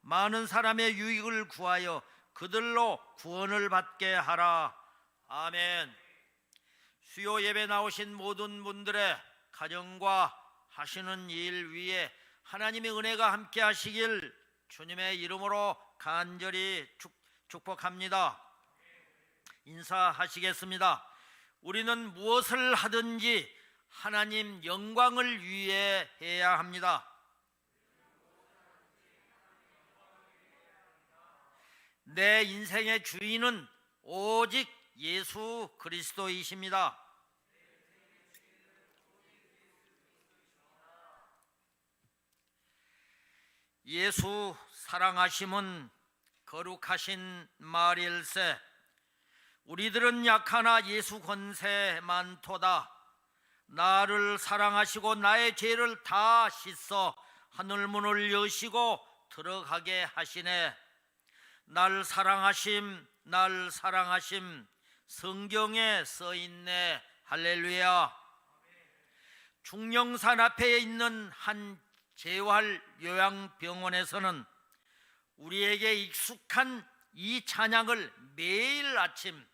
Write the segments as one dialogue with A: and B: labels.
A: 많은 사람의 유익을 구하여 그들로 구원을 받게 하라. 아멘. 수요 예배 나오신 모든 분들의 가정과 하시는 일 위에 하나님의 은혜가 함께 하시길 주님의 이름으로 간절히 축복합니다. 인사하시겠습니다. 우리는 무엇을 하든지 하나님 영광을 위해 해야 합니다. 내 인생의 주인은 오직 예수 그리스도이십니다. 예수 사랑하심은 거룩하신 말일세. 우리들은 약하나 예수 권세 많도다. 나를 사랑하시고 나의 죄를 다 씻어 하늘문을 여시고 들어가게 하시네. 날 사랑하심, 날 사랑하심, 성경에 써있네. 할렐루야. 중령산 앞에 있는 한 재활 요양병원에서는 우리에게 익숙한 이 찬양을 매일 아침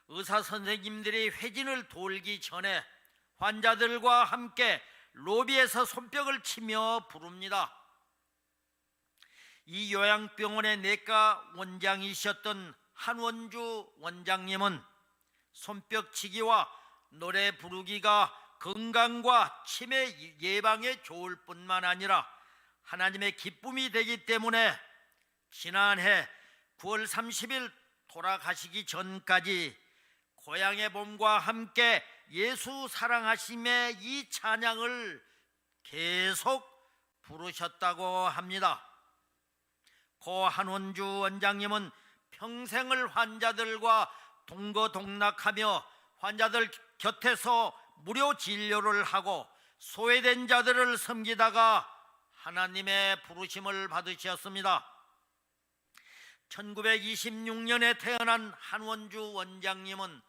A: 의사 선생님들이 회진을 돌기 전에 환자들과 함께 로비에서 손뼉을 치며 부릅니다. 이 요양병원의 내과 원장이셨던 한원주 원장님은 손뼉치기와 노래 부르기가 건강과 치매 예방에 좋을 뿐만 아니라 하나님의 기쁨이 되기 때문에 지난해 9월 30일 돌아가시기 전까지 고향의 봄과 함께 예수 사랑하심의 이 찬양을 계속 부르셨다고 합니다. 고 한원주 원장님은 평생을 환자들과 동거동락하며 환자들 곁에서 무료 진료를 하고 소외된 자들을 섬기다가 하나님의 부르심을 받으셨습니다. 1926년에 태어난 한원주 원장님은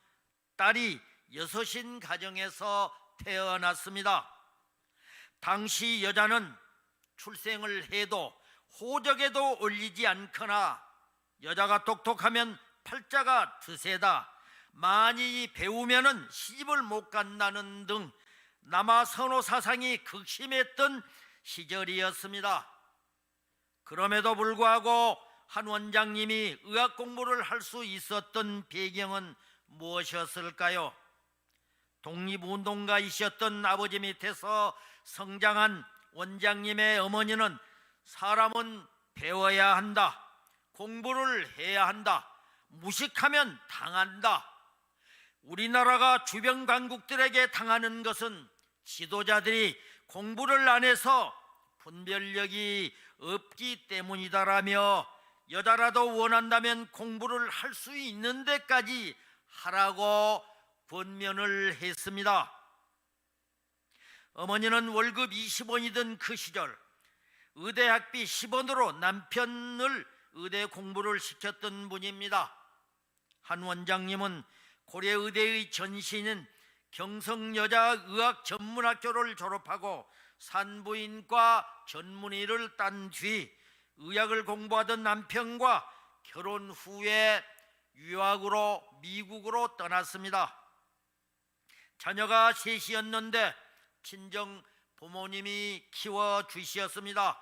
A: 딸이 6인 가정에서 태어났습니다. 당시 여자는 출생을 해도 호적에도 올리지 않거나 여자가 똑똑하면 팔자가 드세다, 많이 배우면은 시집을 못 간다는 등 남아 선호 사상이 극심했던 시절이었습니다. 그럼에도 불구하고 한 원장님이 의학 공부를 할 수 있었던 배경은 무엇이었을까요? 독립운동가이셨던 아버지 밑에서 성장한 원장님의 어머니는 사람은 배워야 한다, 공부를 해야 한다, 무식하면 당한다. 우리나라가 주변 강국들에게 당하는 것은 지도자들이 공부를 안 해서 분별력이 없기 때문이다라며 여자라도 원한다면 공부를 할 수 있는 데까지 하라고 권면을 했습니다. 어머니는 월급 20원이던 그 시절 의대 학비 10원으로 남편을 의대 공부를 시켰던 분입니다. 한 원장님은 고려의대의 전신인 경성여자의학전문학교를 졸업하고 산부인과 전문의를 딴 뒤 의학을 공부하던 남편과 결혼 후에 유학으로 미국으로 떠났습니다. 자녀가 셋이었는데 친정 부모님이 키워주셨습니다.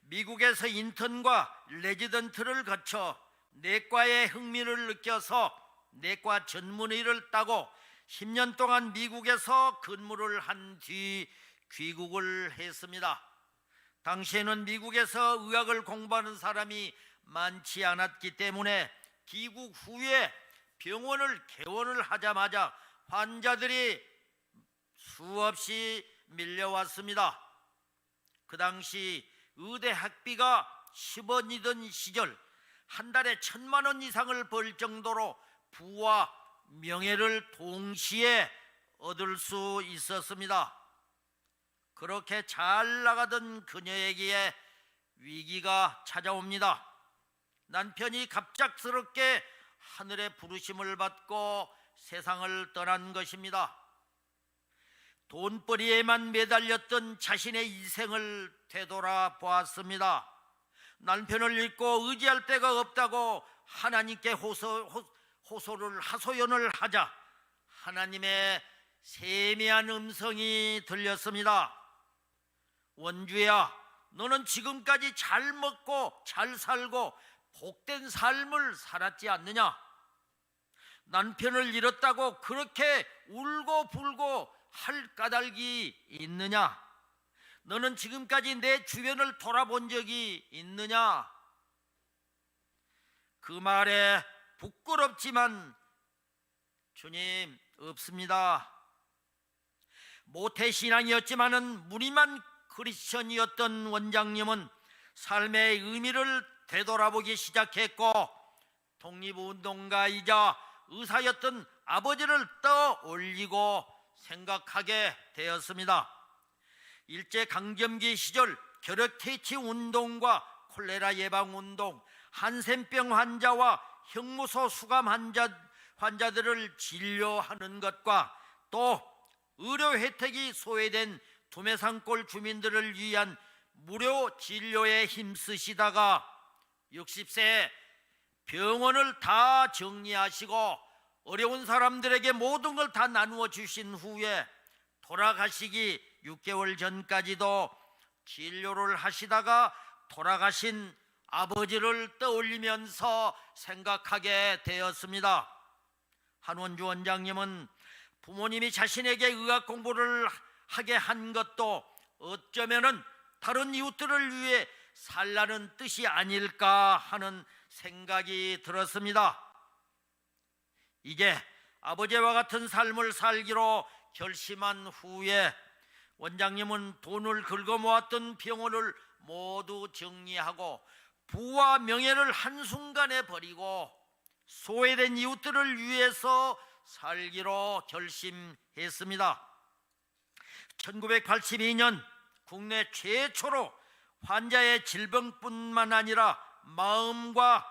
A: 미국에서 인턴과 레지던트를 거쳐 내과에 흥미를 느껴서 내과 전문의를 따고 10년 동안 미국에서 근무를 한 뒤 귀국을 했습니다. 당시에는 미국에서 의학을 공부하는 사람이 많지 않았기 때문에 귀국 후에 병원을 개원을 하자마자 환자들이 수없이 밀려왔습니다. 그 당시 의대 학비가 10원이던 시절 한 달에 1,000만 원 이상을 벌 정도로 부와 명예를 동시에 얻을 수 있었습니다. 그렇게 잘 나가던 그녀에게 위기가 찾아옵니다. 남편이 갑작스럽게 하늘의 부르심을 받고 세상을 떠난 것입니다. 돈벌이에만 매달렸던 자신의 인생을 되돌아보았습니다. 남편을 잃고 의지할 데가 없다고 하나님께 하소연을 하자 하나님의 세미한 음성이 들렸습니다. 원주야, 너는 지금까지 잘 먹고 잘 살고 복된 삶을 살았지 않느냐? 남편을 잃었다고 그렇게 울고 불고 할 까닭이 있느냐? 너는 지금까지 내 주변을 돌아본 적이 있느냐? 그 말에 부끄럽지만 주님, 없습니다. 모태신앙이었지만은 무늬만 크리스천이었던 원장님은 삶의 의미를 되돌아보기 시작했고 독립운동가이자 의사였던 아버지를 떠올리고 생각하게 되었습니다. 일제강점기 시절 결핵퇴치 운동과 콜레라 예방 운동, 한센병 환자와 형무소 수감 환자들을 진료하는 것과 또 의료 혜택이 소외된 두메산골 주민들을 위한 무료 진료에 힘쓰시다가 60세에 병원을 다 정리하시고 어려운 사람들에게 모든 걸 다 나누어 주신 후에 돌아가시기 6개월 전까지도 진료를 하시다가 돌아가신 아버지를 떠올리면서 생각하게 되었습니다. 한원주 원장님은 부모님이 자신에게 의학 공부를 하게 한 것도 어쩌면은 다른 이웃들을 위해 살라는 뜻이 아닐까 하는 생각이 들었습니다. 이제 아버지와 같은 삶을 살기로 결심한 후에 원장님은 돈을 긁어 모았던 병원을 모두 정리하고 부와 명예를 한순간에 버리고 소외된 이웃들을 위해서 살기로 결심했습니다. 1982년 국내 최초로 환자의 질병뿐만 아니라 마음과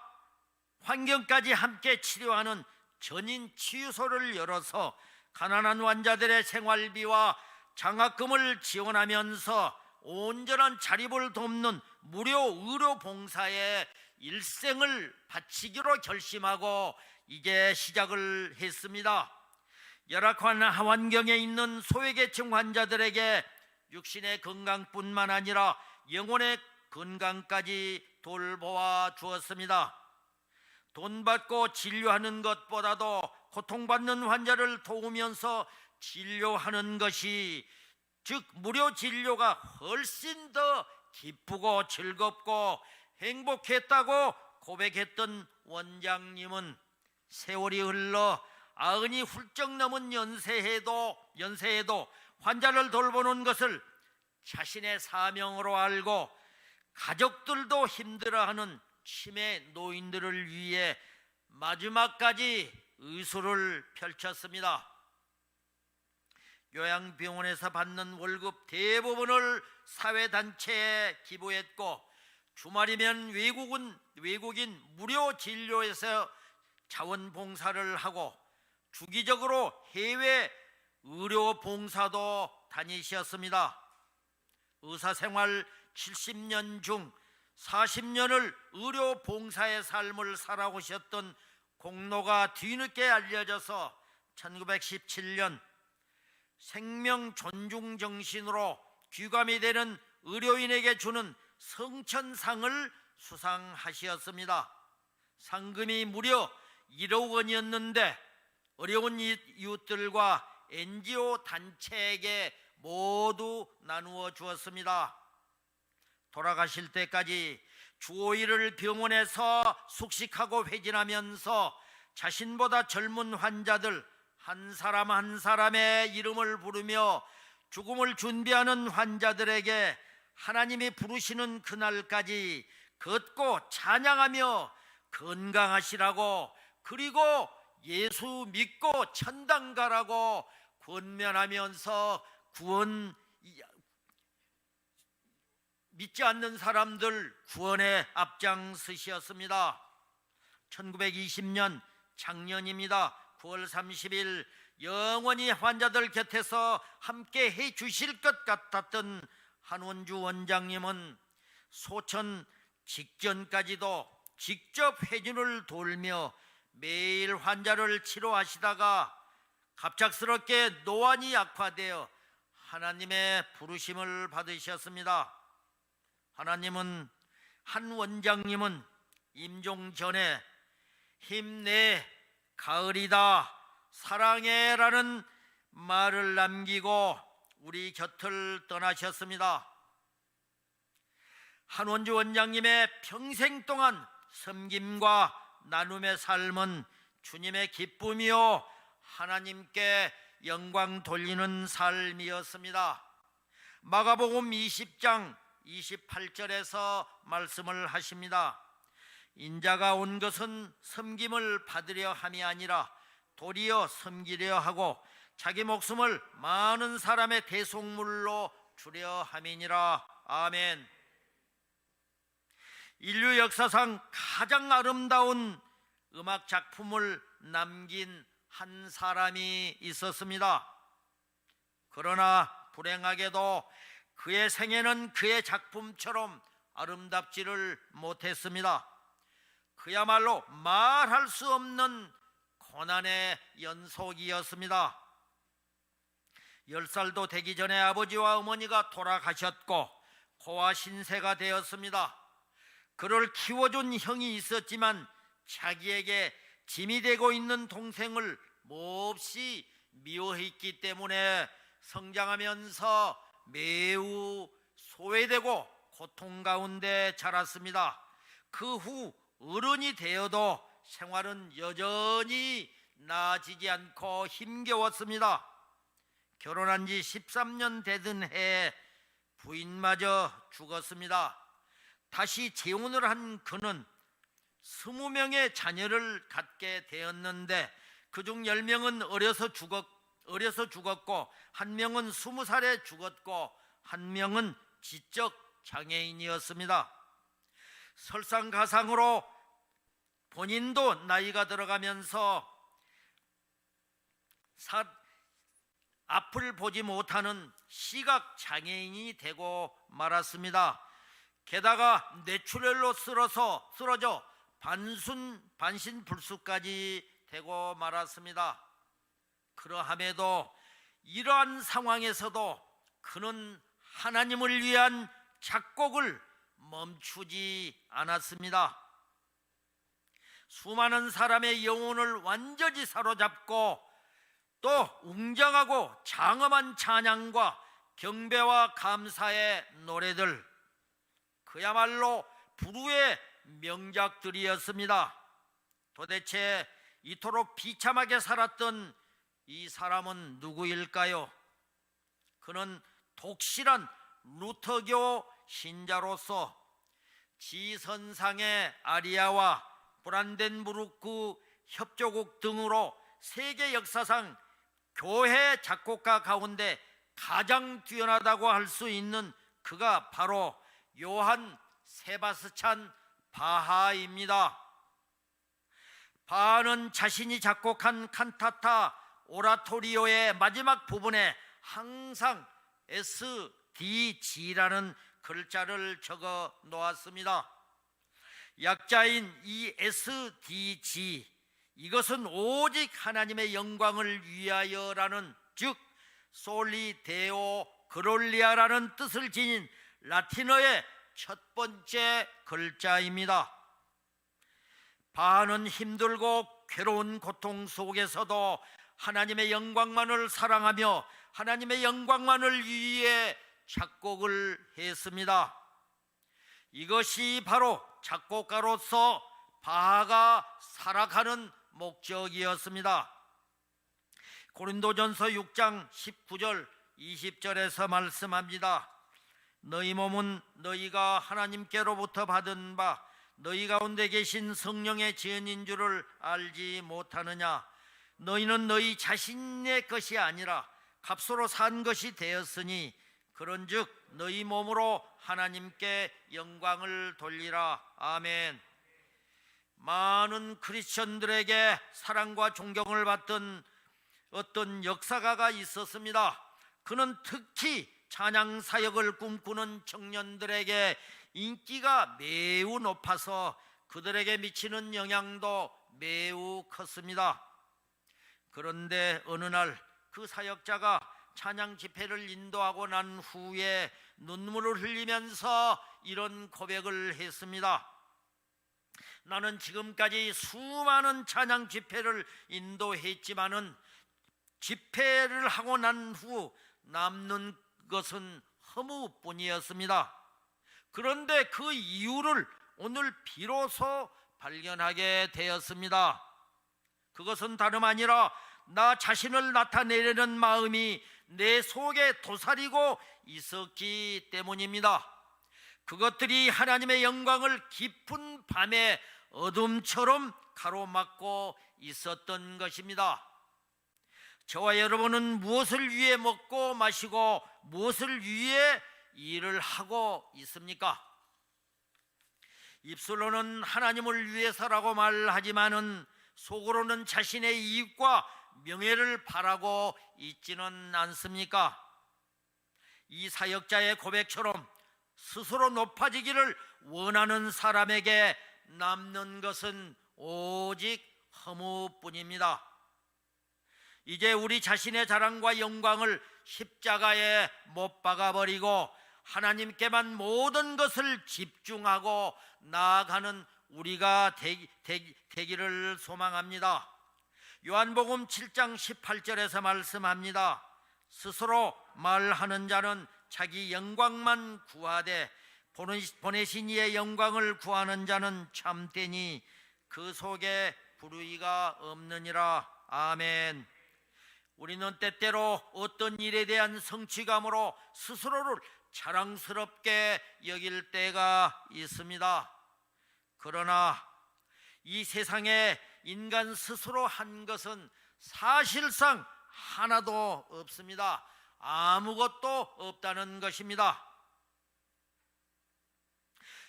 A: 환경까지 함께 치료하는 전인 치유소를 열어서 가난한 환자들의 생활비와 장학금을 지원하면서 온전한 자립을 돕는 무료 의료 봉사에 일생을 바치기로 결심하고 이제 시작을 했습니다. 열악한 환경에 있는 소외계층 환자들에게 육신의 건강뿐만 아니라 영혼의 건강까지 돌보아 주었습니다. 돈 받고 진료하는 것보다도 고통받는 환자를 도우면서 진료하는 것이, 즉 무료 진료가 훨씬 더 기쁘고 즐겁고 행복했다고 고백했던 원장님은 세월이 흘러 90이 훌쩍 넘은 연세에도 환자를 돌보는 것을 자신의 사명으로 알고 가족들도 힘들어하는 치매 노인들을 위해 마지막까지 의술을 펼쳤습니다. 요양병원에서 받는 월급 대부분을 사회단체에 기부했고 주말이면 외국인 무료 진료에서 자원봉사를 하고 주기적으로 해외 의료봉사도 다니셨습니다. 의사생활 70년 중 40년을 의료봉사의 삶을 살아오셨던 공로가 뒤늦게 알려져서 1917년 생명 존중 정신으로 귀감이 되는 의료인에게 주는 성천상을 수상하셨습니다. 상금이 무려 1억 원이었는데 어려운 이웃들과 NGO 단체에게 모두 나누어 주었습니다. 돌아가실 때까지 주 5일을 병원에서 숙식하고 회진하면서 자신보다 젊은 환자들 한 사람 한 사람의 이름을 부르며 죽음을 준비하는 환자들에게 하나님이 부르시는 그날까지 걷고 찬양하며 건강하시라고, 그리고 예수 믿고 천당 가라고 권면하면서 믿지 않는 사람들 구원에 앞장서셨습니다. 1920년 작년입니다. 9월 30일 영원히 환자들 곁에서 함께 해 주실 것 같았던 한원주 원장님은 소천 직전까지도 직접 회중을 돌며 매일 환자를 치료하시다가 갑작스럽게 노안이 약화되어 하나님의 부르심을 받으셨습니다. 하나님은 한 원장님은 임종 전에 힘내 가을이다 사랑해라는 말을 남기고 우리 곁을 떠나셨습니다. 한원주 원장님의 평생 동안 섬김과 나눔의 삶은 주님의 기쁨이요 하나님께 영광 돌리는 삶이었습니다. 마가복음 20장 28절에서 말씀을 하십니다. 인자가 온 것은 섬김을 받으려 함이 아니라 도리어 섬기려 하고 자기 목숨을 많은 사람의 대속물로 주려 함이니라. 아멘. 인류 역사상 가장 아름다운 음악 작품을 남긴 한 사람이 있었습니다. 그러나 불행하게도 그의 생애는 그의 작품처럼 아름답지를 못했습니다. 그야말로 말할 수 없는 고난의 연속이었습니다. 10살도 되기 전에 아버지와 어머니가 돌아가셨고 고아 신세가 되었습니다. 그를 키워준 형이 있었지만 자기에게 짐이 되고 있는 동생을 몹시 미워했기 때문에 성장하면서 매우 소외되고 고통 가운데 자랐습니다. 그 후 어른이 되어도 생활은 여전히 나아지지 않고 힘겨웠습니다. 결혼한 지 13년 되던 해에 부인마저 죽었습니다. 다시 재혼을 한 그는 20명의 자녀를 갖게 되었는데 그중 10명은 어려서 죽었고 한 명은 20살에 죽었고 한 명은 지적 장애인이었습니다. 설상가상으로 본인도 나이가 들어가면서 앞을 보지 못하는 시각 장애인이 되고 말았습니다. 게다가 뇌출혈로 쓰러져 반신불수까지 되고 말았습니다. 그러함에도 이러한 상황에서도 그는 하나님을 위한 작곡을 멈추지 않았습니다. 수많은 사람의 영혼을 완전히 사로잡고 또 웅장하고 장엄한 찬양과 경배와 감사의 노래들, 그야말로 불후의 명작들이었습니다. 도대체 이토록 비참하게 살았던 이 사람은 누구일까요? 그는 독실한 루터교 신자로서 지선상의 아리아와 브란덴부르크 협조곡 등으로 세계 역사상 교회 작곡가 가운데 가장 뛰어나다고 할 수 있는 그가 바로 요한 세바스찬 바하입니다. 바하는 자신이 작곡한 칸타타 오라토리오의 마지막 부분에 항상 SDG라는 글자를 적어 놓았습니다. 약자인 이 SDG, 이것은 오직 하나님의 영광을 위하여라는, 즉 솔리 데오 글로리아라는 뜻을 지닌 라틴어의 첫 번째 글자입니다. 바하는 힘들고 괴로운 고통 속에서도 하나님의 영광만을 사랑하며 하나님의 영광만을 위해 작곡을 했습니다. 이것이 바로 작곡가로서 바하가 살아가는 목적이었습니다. 고린도전서 6장 19절 20절에서 말씀합니다. 너희 몸은 너희가 하나님께로부터 받은 바 너희 가운데 계신 성령의 지은인 줄을 알지 못하느냐. 너희는 너희 자신의 것이 아니라 값으로 산 것이 되었으니 그런즉 너희 몸으로 하나님께 영광을 돌리라. 아멘. 많은 크리스천들에게 사랑과 존경을 받던 어떤 역사가가 있었습니다. 그는 특히 찬양 사역을 꿈꾸는 청년들에게 인기가 매우 높아서 그들에게 미치는 영향도 매우 컸습니다. 그런데 어느 날 그 사역자가 찬양 집회를 인도하고 난 후에 눈물을 흘리면서 이런 고백을 했습니다. 나는 지금까지 수많은 찬양 집회를 인도했지만은 집회를 하고 난 후 남는 것은 허무뿐이었습니다. 그런데 그 이유를 오늘 비로소 발견하게 되었습니다. 그것은 다름 아니라 나 자신을 나타내려는 마음이 내 속에 도사리고 있었기 때문입니다. 그것들이 하나님의 영광을 깊은 밤의 어둠처럼 가로막고 있었던 것입니다. 저와 여러분은 무엇을 위해 먹고 마시고 무엇을 위해 일을 하고 있습니까? 입술로는 하나님을 위해서라고 말하지만은 속으로는 자신의 이익과 명예를 바라고 있지는 않습니까? 이 사역자의 고백처럼 스스로 높아지기를 원하는 사람에게 남는 것은 오직 허무뿐입니다. 이제 우리 자신의 자랑과 영광을 십자가에 못 박아버리고 하나님께만 모든 것을 집중하고 나아가는 우리가 되기를 소망합니다. 요한복음 7장 18절에서 말씀합니다. 스스로 말하는 자는 자기 영광만 구하되 보내신 이의 영광을 구하는 자는 참되니 그 속에 불의가 없느니라. 아멘. 우리는 때때로 어떤 일에 대한 성취감으로 스스로를 자랑스럽게 여길 때가 있습니다. 그러나 이 세상에 인간 스스로 한 것은 사실상 하나도 없습니다. 아무것도 없다는 것입니다.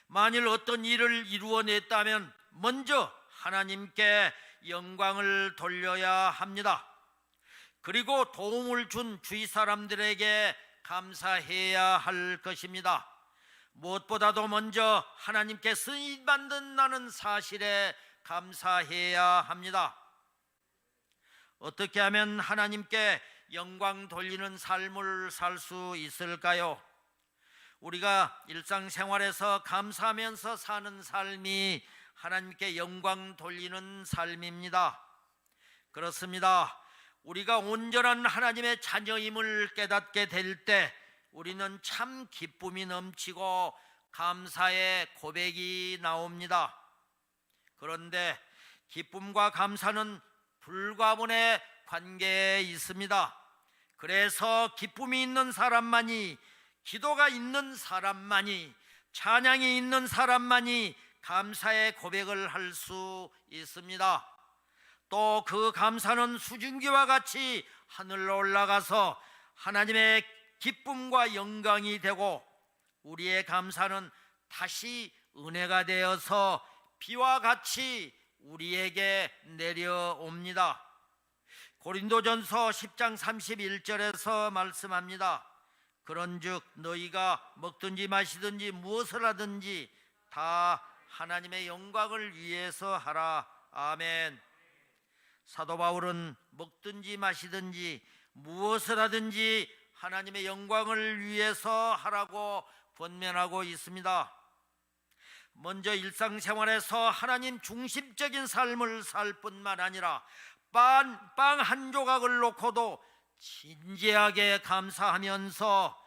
A: 만일 어떤 일을 이루어냈다면 먼저 하나님께 영광을 돌려야 합니다. 그리고 도움을 준 주위 사람들에게 감사해야 할 것입니다. 무엇보다도 먼저 하나님께 쓰임받는다는 사실에 감사해야 합니다. 어떻게 하면 하나님께 영광 돌리는 삶을 살 수 있을까요? 우리가 일상생활에서 감사하면서 사는 삶이 하나님께 영광 돌리는 삶입니다. 그렇습니다. 우리가 온전한 하나님의 자녀임을 깨닫게 될 때 우리는 참 기쁨이 넘치고 감사의 고백이 나옵니다. 그런데 기쁨과 감사는 불가분의 관계에 있습니다. 그래서 기쁨이 있는 사람만이, 기도가 있는 사람만이, 찬양이 있는 사람만이 감사의 고백을 할 수 있습니다. 또 그 감사는 수증기와 같이 하늘로 올라가서 하나님의 기쁨과 영광이 되고, 우리의 감사는 다시 은혜가 되어서 비와 같이 우리에게 내려옵니다. 고린도전서 10장 31절에서 말씀합니다. 그런즉 너희가 먹든지 마시든지 무엇을 하든지 다 하나님의 영광을 위해서 하라. 아멘. 사도 바울은 먹든지 마시든지 무엇을 하든지 하나님의 영광을 위해서 하라고 권면하고 있습니다. 먼저 일상생활에서 하나님 중심적인 삶을 살 뿐만 아니라 빵 한 조각을 놓고도 진지하게 감사하면서,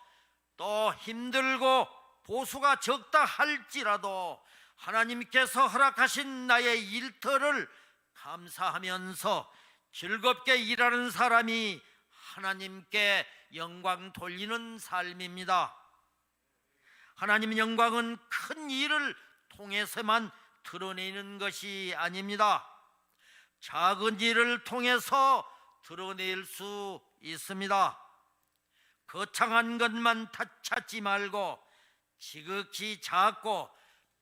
A: 또 힘들고 보수가 적다 할지라도 하나님께서 허락하신 나의 일터를 감사하면서 즐겁게 일하는 사람이 하나님께 영광 돌리는 삶입니다. 하나님의 영광은 큰 일을 통해서만 드러내는 것이 아닙니다. 작은 일을 통해서 드러낼 수 있습니다. 거창한 것만 찾지 말고 지극히 작고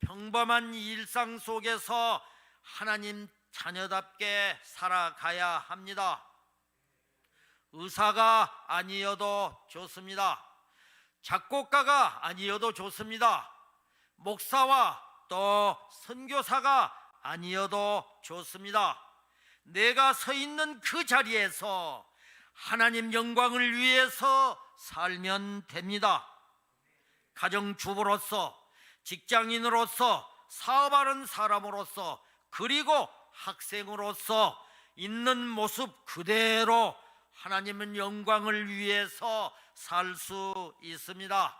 A: 평범한 일상 속에서 하나님 자녀답게 살아가야 합니다. 의사가 아니어도 좋습니다. 작곡가가 아니어도 좋습니다. 목사와 또 선교사가 아니어도 좋습니다. 내가 서 있는 그 자리에서 하나님 영광을 위해서 살면 됩니다. 가정주부로서, 직장인으로서, 사업하는 사람으로서, 그리고 학생으로서 있는 모습 그대로 하나님은 영광을 위해서 살 수 있습니다.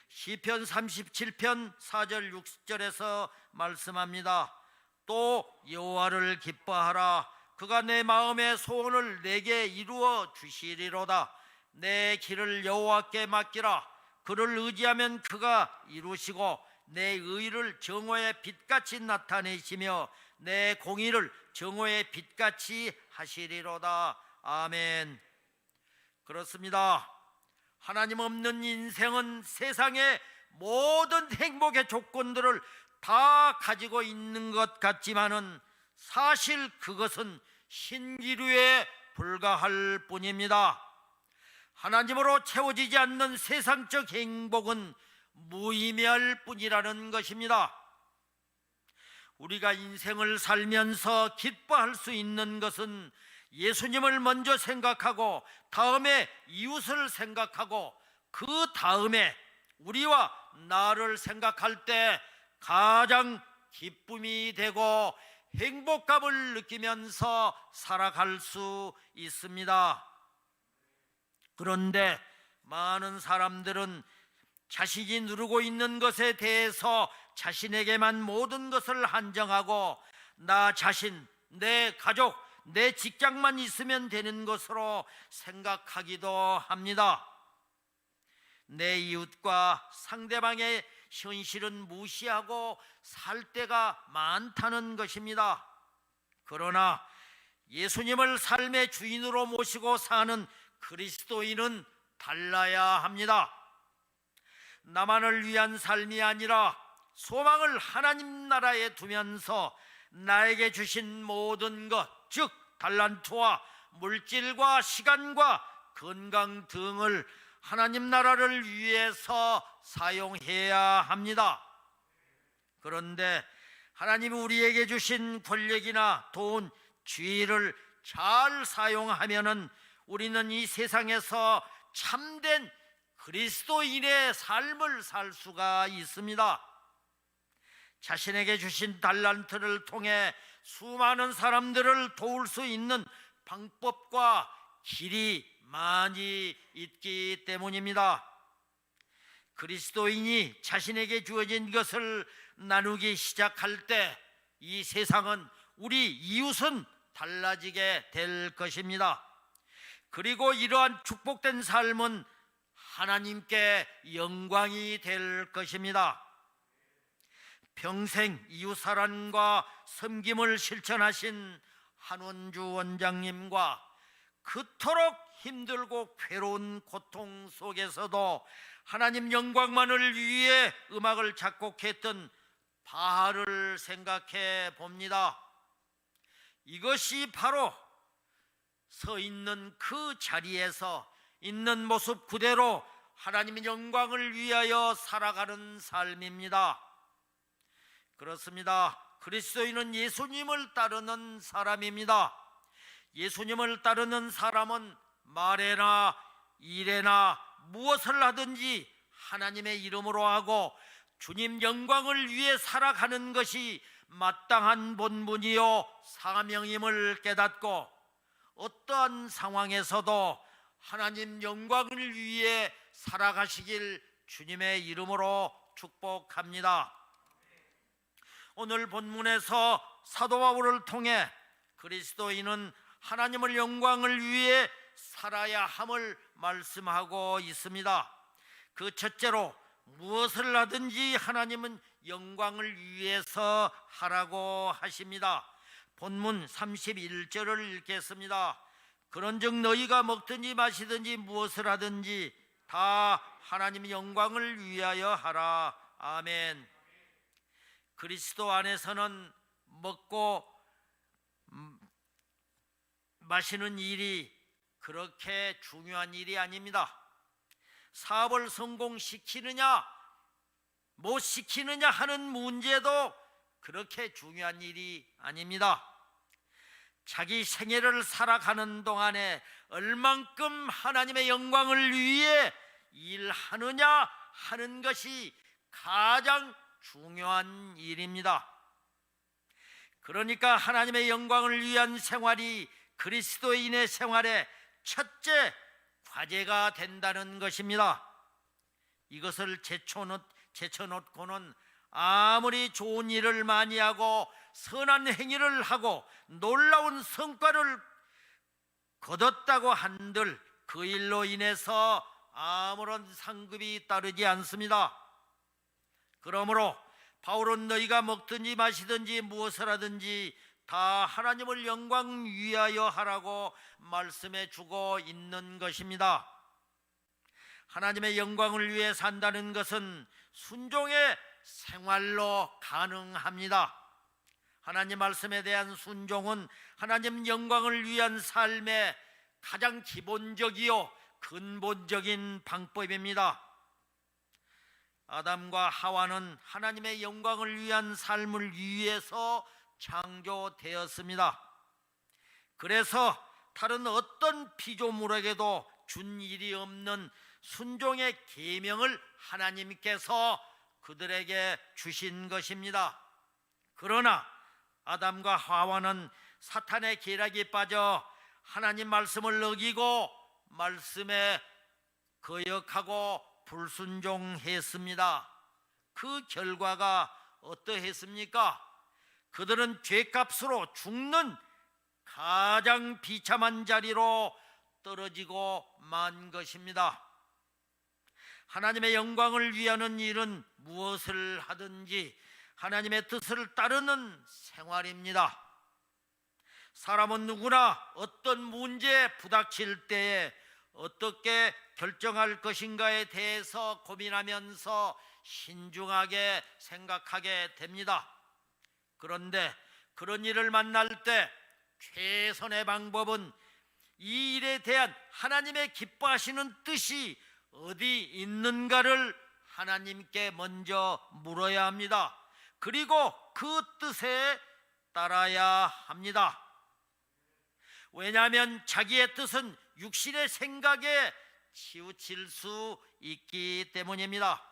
A: 시편 37편 4절 6절에서 말씀합니다. 또 여호와를 기뻐하라. 그가 내 마음의 소원을 내게 이루어 주시리로다. 내 길을 여호와께 맡기라. 그를 의지하면 그가 이루시고 내 의를 정오의 빛같이 나타내시며 내 공의를 정오의 빛같이 하시리로다. 아멘. 그렇습니다. 하나님 없는 인생은 세상의 모든 행복의 조건들을 다 가지고 있는 것 같지만은 사실 그것은 신기루에 불과할 뿐입니다. 하나님으로 채워지지 않는 세상적 행복은 무의미할 뿐이라는 것입니다. 우리가 인생을 살면서 기뻐할 수 있는 것은 예수님을 먼저 생각하고 다음에 이웃을 생각하고 그 다음에 우리와 나를 생각할 때 가장 기쁨이 되고 행복감을 느끼면서 살아갈 수 있습니다. 그런데 많은 사람들은 자신이 누리고 있는 것에 대해서 자신에게만 모든 것을 한정하고 나 자신, 내 가족, 내 직장만 있으면 되는 것으로 생각하기도 합니다. 내 이웃과 상대방의 현실은 무시하고 살 때가 많다는 것입니다. 그러나 예수님을 삶의 주인으로 모시고 사는 그리스도인은 달라야 합니다. 나만을 위한 삶이 아니라 소망을 하나님 나라에 두면서 나에게 주신 모든 것, 즉 달란트와 물질과 시간과 건강 등을 하나님 나라를 위해서 사용해야 합니다. 그런데 하나님이 우리에게 주신 권력이나 돈, 지위를 잘 사용하면은 우리는 이 세상에서 참된 그리스도인의 삶을 살 수가 있습니다. 자신에게 주신 달란트를 통해 수많은 사람들을 도울 수 있는 방법과 길이 많이 있기 때문입니다. 그리스도인이 자신에게 주어진 것을 나누기 시작할 때 이 세상은, 우리 이웃은 달라지게 될 것입니다. 그리고 이러한 축복된 삶은 하나님께 영광이 될 것입니다. 평생 이웃사랑과 섬김을 실천하신 한원주 원장님과 그토록 힘들고 괴로운 고통 속에서도 하나님 영광만을 위해 음악을 작곡했던 바하를 생각해 봅니다. 이것이 바로 서 있는 그 자리에서 있는 모습 그대로 하나님의 영광을 위하여 살아가는 삶입니다. 그렇습니다. 그리스도인은 예수님을 따르는 사람입니다. 예수님을 따르는 사람은 말에나 일에나 무엇을 하든지 하나님의 이름으로 하고 주님 영광을 위해 살아가는 것이 마땅한 본분이요 사명임을 깨닫고 어떠한 상황에서도 하나님 영광을 위해 살아가시길 주님의 이름으로 축복합니다. 오늘 본문에서 사도 바울을 통해 그리스도인은 하나님의 영광을 위해 살아야 함을 말씀하고 있습니다. 그 첫째로 무엇을 하든지 하나님은 영광을 위해서 하라고 하십니다. 본문 31절을 읽겠습니다. 그런즉 너희가 먹든지 마시든지 무엇을 하든지 다 하나님의 영광을 위하여 하라. 아멘. 그리스도 안에서는 먹고 마시는 일이 그렇게 중요한 일이 아닙니다. 사업을 성공시키느냐, 못 시키느냐 하는 문제도 그렇게 중요한 일이 아닙니다. 자기 생애를 살아가는 동안에 얼만큼 하나님의 영광을 위해 일하느냐 하는 것이 가장 중요한 일입니다. 그러니까 하나님의 영광을 위한 생활이 그리스도인의 생활의 첫째 과제가 된다는 것입니다. 이것을 제쳐놓고는 아무리 좋은 일을 많이 하고 선한 행위를 하고 놀라운 성과를 거뒀다고 한들 그 일로 인해서 아무런 상급이 따르지 않습니다. 그러므로 바울은 너희가 먹든지 마시든지 무엇을 하든지 다 하나님을 영광 위하여 하라고 말씀해 주고 있는 것입니다. 하나님의 영광을 위해 산다는 것은 순종의 생활로 가능합니다. 하나님 말씀에 대한 순종은 하나님 영광을 위한 삶의 가장 기본적이요 근본적인 방법입니다. 아담과 하와는 하나님의 영광을 위한 삶을 위해서 창조되었습니다. 그래서 다른 어떤 피조물에게도 준 일이 없는 순종의 계명을 하나님께서 그들에게 주신 것입니다. 그러나 아담과 하와는 사탄의 계략에 빠져 하나님 말씀을 어기고 말씀에 거역하고 불순종했습니다. 그 결과가 어떠했습니까? 그들은 죄값으로 죽는 가장 비참한 자리로 떨어지고 만 것입니다. 하나님의 영광을 위하는 일은 무엇을 하든지 하나님의 뜻을 따르는 생활입니다. 사람은 누구나 어떤 문제에 부닥칠 때에 어떻게 결정할 것인가에 대해서 고민하면서 신중하게 생각하게 됩니다. 그런데 그런 일을 만날 때 최선의 방법은 이 일에 대한 하나님의 기뻐하시는 뜻이 어디 있는가를 하나님께 먼저 물어야 합니다. 그리고 그 뜻에 따라야 합니다. 왜냐하면 자기의 뜻은 육신의 생각에 치우칠 수 있기 때문입니다.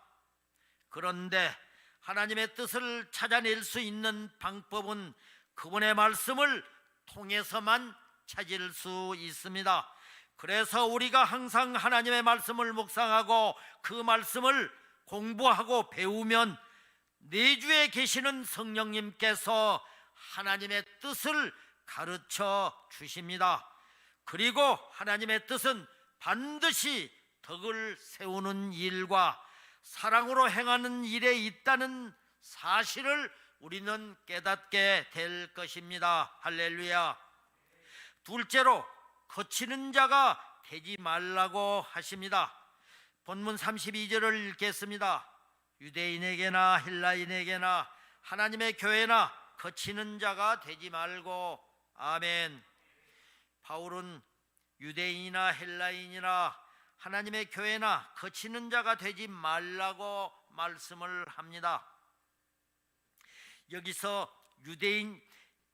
A: 그런데 하나님의 뜻을 찾아낼 수 있는 방법은 그분의 말씀을 통해서만 찾을 수 있습니다. 그래서 우리가 항상 하나님의 말씀을 묵상하고 그 말씀을 공부하고 배우면 내주에 계시는 성령님께서 하나님의 뜻을 가르쳐 주십니다. 그리고 하나님의 뜻은 반드시 덕을 세우는 일과 사랑으로 행하는 일에 있다는 사실을 우리는 깨닫게 될 것입니다. 할렐루야. 둘째로 거치는 자가 되지 말라고 하십니다. 본문 32절을 읽겠습니다. 유대인에게나 헬라인에게나 하나님의 교회나 거치는 자가 되지 말고. 아멘. 바울은 유대인이나 헬라인이나 하나님의 교회나 거치는 자가 되지 말라고 말씀을 합니다. 여기서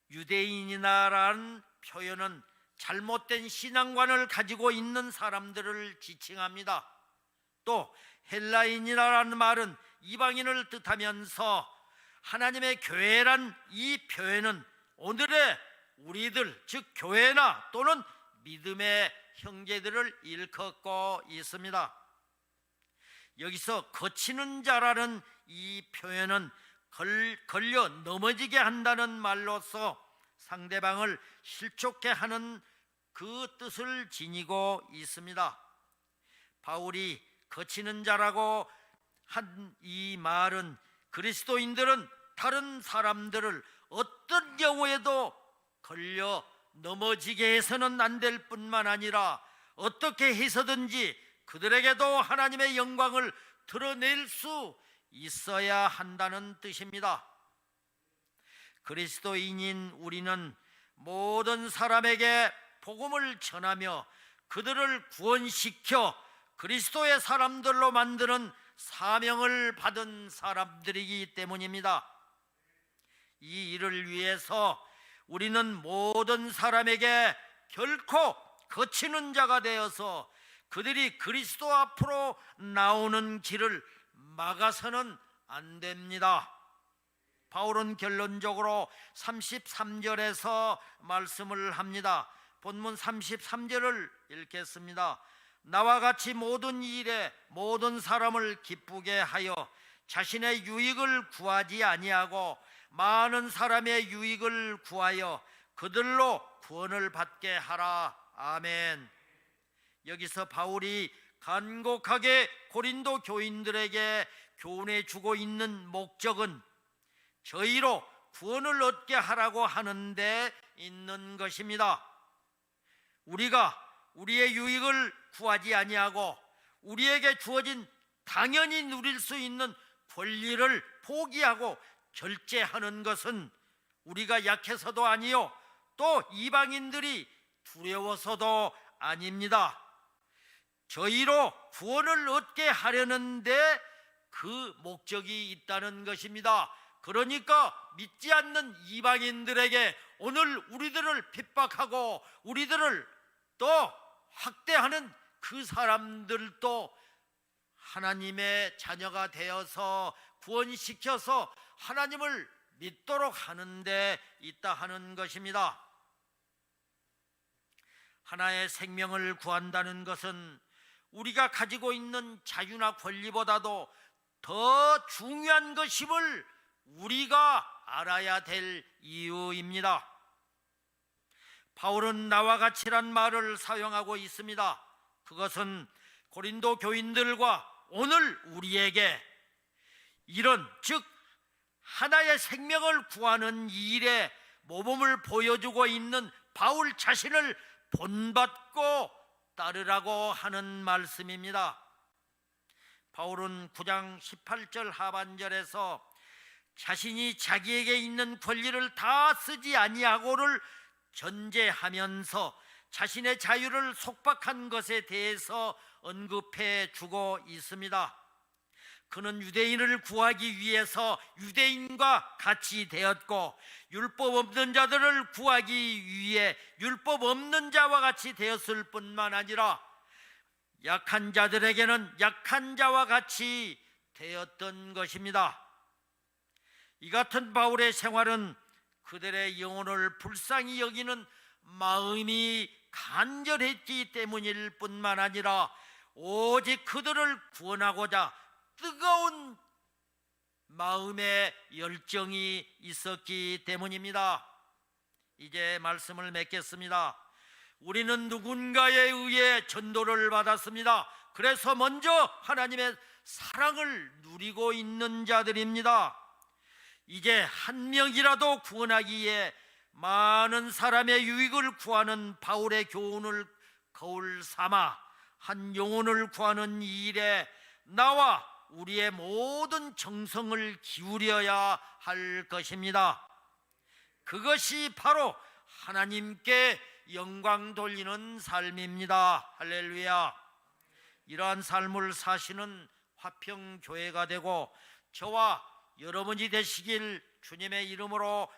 A: 유대인이나라는 표현은 잘못된 신앙관을 가지고 있는 사람들을 지칭합니다. 또 헬라인이라는 말은 이방인을 뜻하면서 하나님의 교회란 이 표현은 오늘의 우리들, 즉 교회나 또는 믿음의 형제들을 일컫고 있습니다. 여기서 거치는 자라는 이 표현은 걸려 넘어지게 한다는 말로서 상대방을 실족해 하는 그 뜻을 지니고 있습니다. 바울이 거치는 자라고 한 이 말은 그리스도인들은 다른 사람들을 어떤 경우에도 걸려 넘어지게 해서는 안 될 뿐만 아니라 어떻게 해서든지 그들에게도 하나님의 영광을 드러낼 수 있어야 한다는 뜻입니다. 그리스도인인 우리는 모든 사람에게 복음을 전하며 그들을 구원시켜 그리스도의 사람들로 만드는 사명을 받은 사람들이기 때문입니다. 이 일을 위해서 우리는 모든 사람에게 결코 거치는 자가 되어서 그들이 그리스도 앞으로 나오는 길을 막아서는 안 됩니다. 바울은 결론적으로 33절에서 말씀을 합니다. 본문 33절을 읽겠습니다. 나와 같이 모든 일에 모든 사람을 기쁘게 하여 자신의 유익을 구하지 아니하고 많은 사람의 유익을 구하여 그들로 구원을 받게 하라. 아멘. 여기서 바울이 간곡하게 고린도 교인들에게 교훈해 주고 있는 목적은 저희로 구원을 얻게 하라고 하는 데 있는 것입니다. 우리가 우리의 유익을 구하지 아니하고 우리에게 주어진 당연히 누릴 수 있는 권리를 포기하고 절제하는 것은 우리가 약해서도 아니요 또 이방인들이 두려워서도 아닙니다. 저희로 구원을 얻게 하려는데 그 목적이 있다는 것입니다. 그러니까 믿지 않는 이방인들에게 오늘 우리들을 핍박하고 우리들을 또 학대하는 그 사람들도 하나님의 자녀가 되어서 구원시켜서 하나님을 믿도록 하는 데 있다 하는 것입니다. 하나의 생명을 구한다는 것은 우리가 가지고 있는 자유나 권리보다도 더 중요한 것임을 우리가 알아야 될 이유입니다. 바울은 나와 같이란 말을 사용하고 있습니다. 그것은 고린도 교인들과 오늘 우리에게 이런 즉 하나의 생명을 구하는 일에 모범을 보여주고 있는 바울 자신을 본받고 따르라고 하는 말씀입니다. 바울은 9장 18절 하반절에서 자신이 자기에게 있는 권리를 다 쓰지 아니하고를 전제하면서 자신의 자유를 속박한 것에 대해서 언급해 주고 있습니다. 그는 유대인을 구하기 위해서 유대인과 같이 되었고 율법 없는 자들을 구하기 위해 율법 없는 자와 같이 되었을 뿐만 아니라 약한 자들에게는 약한 자와 같이 되었던 것입니다. 이 같은 바울의 생활은 그들의 영혼을 불쌍히 여기는 마음이 간절했기 때문일 뿐만 아니라 오직 그들을 구원하고자 뜨거운 마음의 열정이 있었기 때문입니다. 이제 말씀을 맺겠습니다. 우리는 누군가에 의해 전도를 받았습니다. 그래서 먼저 하나님의 사랑을 누리고 있는 자들입니다. 이제 한 명이라도 구원하기 위해 많은 사람의 유익을 구하는 바울의 교훈을 거울 삼아 한 영혼을 구하는 일에 나와 우리의 모든 정성을 기울여야 할 것입니다. 그것이 바로 하나님께 영광 돌리는 삶입니다. 할렐루야. 이러한 삶을 사시는 화평교회가 되고 저와 여러분이 되시길 주님의 이름으로